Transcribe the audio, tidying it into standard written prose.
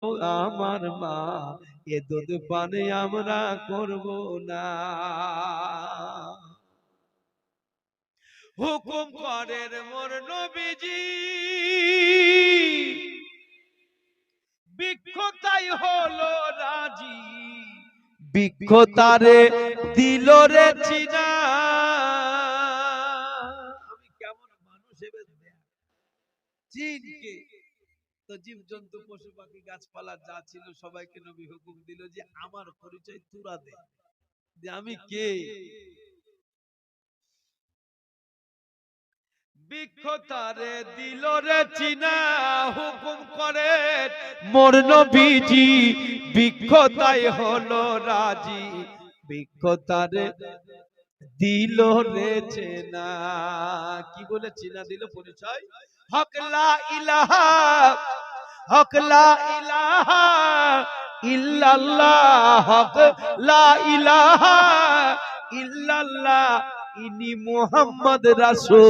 আমার মা, এ দুধ পানে আমরা করব না। হুকুম করেন মোর নবীজি, বৃক্ষ তাই হলো রাজি, বৃক্ষ তারে দিল রে চিনা। আমি কেমন মানুষ এবার চিনকে তো জীব জন্তু পশু পাখি গাছপালা যা ছিল সবাইকে নবী হুকুম দিল যে আমার পরিচয় তুরা দে, যে আমি কে। বৃক্ষ তারে দিল রে চিনা, হুকুম করে মোর নবীজি, বৃক্ষ তাই হলো রাজি, বৃক্ষ তারে দিল রে চেনা। কি বলে চেনা দিল পরিচয়? হক লা ইলাহা, হক লা ইলাহা ইল্লাল্লাহ, হক লা ইলাহা ইল্লাল্লাহ, ইনি মুহাম্মদ রাসূল।